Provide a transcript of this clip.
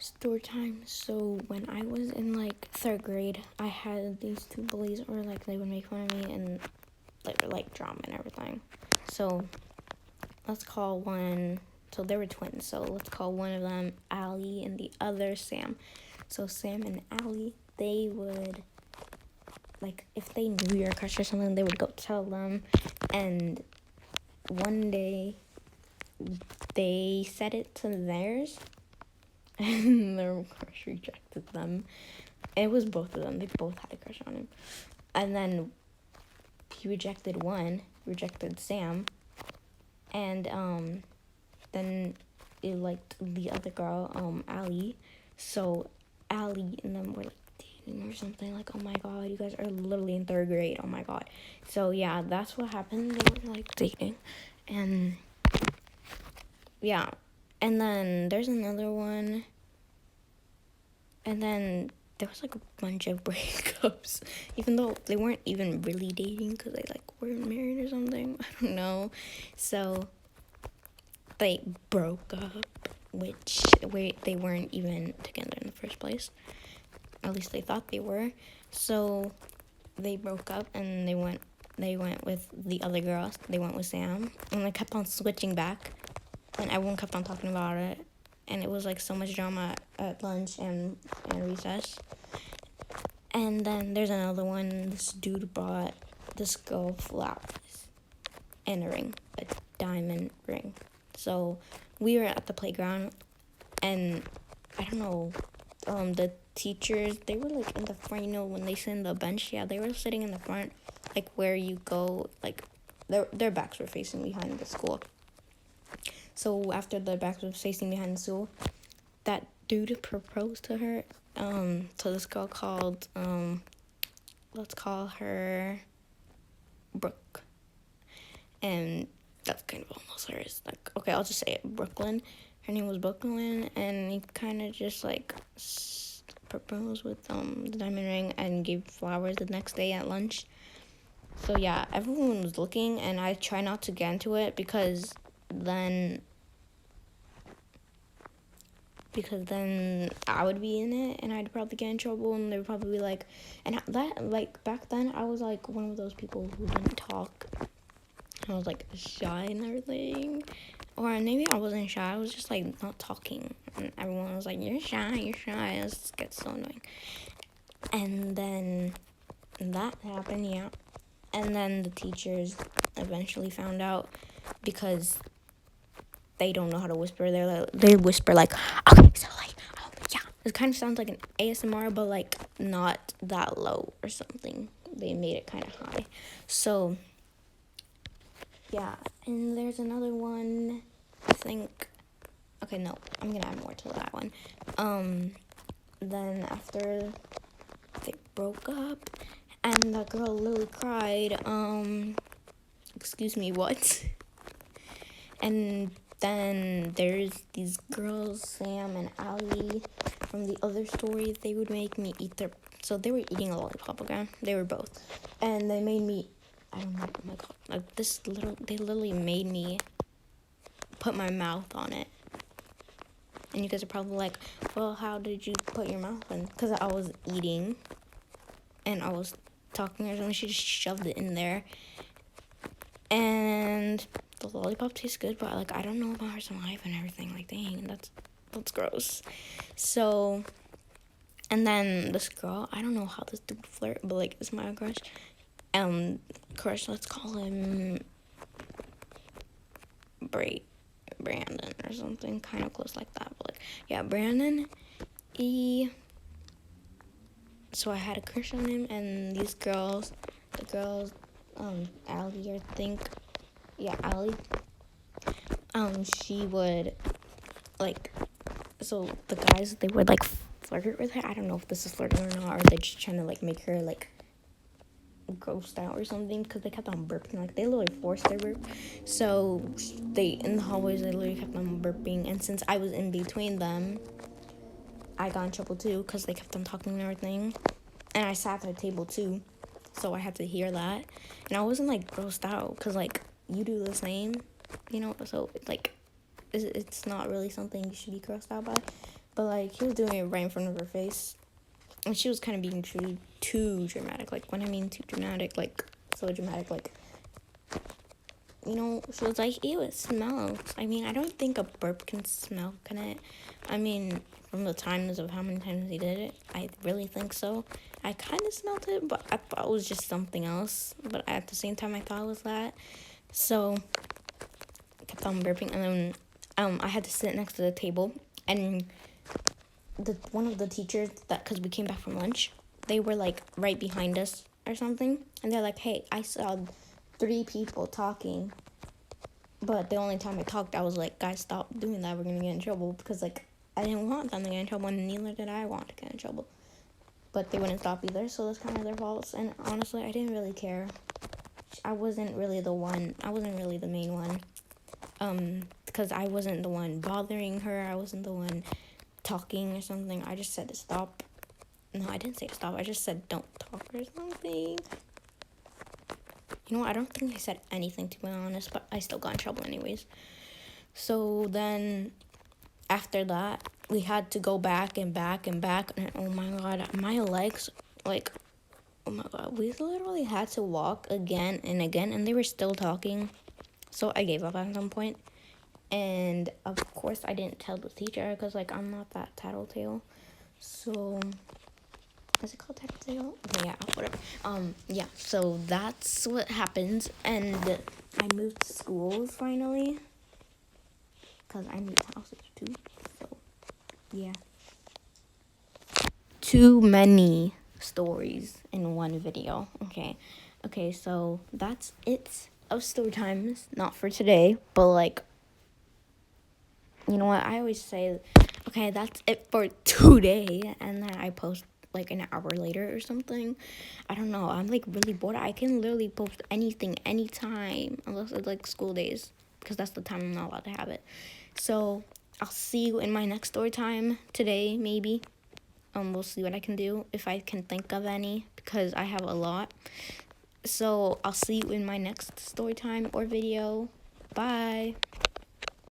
Story time. So when I was in like third grade, I had these two bullies, or like they would make fun of me, and they were like drama and everything. So let's call one. So they were twins. So let's call one of them Allie and the other Sam. So Sam and Allie, they would, like, if they knew your crush or something, they would go tell them. And one day, they said it to theirs, and their crush rejected them. It was both of them. They both had a crush on him. And then he rejected Sam. And then it liked the other girl, Allie. So Allie and them were like dating or something. Like, oh my god, you guys are literally in third grade. Oh my god. So yeah, that's what happened. They were like dating. And yeah. And then there's another one. And then there was like a bunch of breakups, even though they weren't even really dating because they like weren't married or something. I don't know. So they broke up, which they weren't even together in the first place. At least they thought they were. So they broke up and they went with the other girl. They went with Sam, and they kept on switching back, and everyone kept on talking about it. And it was like so much drama at lunch and recess. And then there's another one. This dude bought this girl flowers and a ring, a diamond ring. So we were at the playground, and I don't know, the teachers, they were like in the front, you know, when they sit in the bench, yeah, they were sitting in the front, like where you go, like their backs were facing behind the school. So after their backs were facing behind the school, that dude proposed to her, to this girl called, let's call her Brooke. And that's kind of almost hers. Like, okay, I'll just say it, Brooklyn. Her name was Brooklyn, and he kind of just like proposed with the diamond ring and gave flowers the next day at lunch. So yeah, everyone was looking, and I try not to get into it because then I would be in it, and I'd probably get in trouble, and they would probably be like, and that, like, back then, I was, like, one of those people who didn't talk. I was, like, shy and everything. Or maybe I wasn't shy, I was just, like, not talking. And everyone was like, you're shy. It just gets so annoying. And then that happened, yeah. And then the teachers eventually found out because they don't know how to whisper. They whisper like, okay, so like, yeah. It kind of sounds like an ASMR, but like not that low or something. They made it kind of high. So yeah, and there's another one, I think. Okay, no, I'm gonna add more to that one. Then after they broke up, and the girl literally cried. Excuse me, what? And then there's these girls, Sam and Allie, from the other story. They would make me eat their... So they were eating a lollipop, okay? They were both. And they made me... I don't know, oh my god. Like, they literally made me put my mouth on it. And you guys are probably like, well, how did you put your mouth in? Because I was eating, and I was talking or something. She just shoved it in there. And... the lollipop tastes good, but like I don't know about her saliva and everything. Like, dang, that's gross. So, and then this girl, I don't know how this dude flirt, but like it's my crush. Crush, let's call him Brandon or something, kind of close like that. But like, yeah, Brandon. So I had a crush on him, and the girls, Allie, I think. Yeah, Allie, she would, like, so the guys, they would, like, flirt with her. I don't know if this is flirting or not, or they're just trying to, like, make her, like, grossed out or something, because they kept on burping. Like, they literally forced their burp. So, in the hallways, they literally kept on burping, and since I was in between them, I got in trouble, too, because they kept on talking and everything, and I sat at the table, too, so I had to hear that, and I wasn't, like, grossed out, because, like, you do the same, you know, so, like, it's not really something you should be grossed out by, but like he was doing it right in front of her face, and she was kind of being too dramatic. Like when I mean too dramatic, like so dramatic, like she was like, ew, it smells. I mean, I don't think a burp can smell, can it? I mean, from the times of how many times he did it, I really think so. I kind of smelled it, but I thought it was just something else. But at the same time, I thought it was that. So I kept on burping, and then I had to sit next to the table, and one of the teachers, because we came back from lunch, they were like right behind us or something, and they're like, hey, I saw 3 people talking, but the only time I talked, I was like, guys, stop doing that, we're gonna get in trouble, because like I didn't want them to get in trouble, and neither did I want to get in trouble, but they wouldn't stop either, so that's kind of their fault. And honestly, I didn't really care. I wasn't really the main one, because I wasn't the one bothering her, I wasn't the one talking or something. I just said to stop. No, I didn't say stop, I just said don't talk or something. I don't think I said anything, to be honest, but I still got in trouble anyways. So then, after that, we had to go back and back and back, and oh my god, my legs, like, oh my god, we literally had to walk again and again, and they were still talking, so I gave up at some point. And, of course, I didn't tell the teacher, because, like, I'm not that tattletale, so... Is it called tattletale? Okay, yeah, whatever. Yeah, so that's what happened, and I moved schools finally, because I moved houses too, so, yeah. Too many stories in one video, okay, so that's it of story times, not for today, but, like, you know what, I always say, okay, that's it for today, and then I post like an hour later or something. I don't know, I'm like really bored. I can literally post anything anytime, unless it's like school days, because that's the time I'm not allowed to have it. So I'll see you in my next story time today, maybe. We'll see what I can do, if I can think of any, because I have a lot. So I'll see you in my next story time or video. Bye.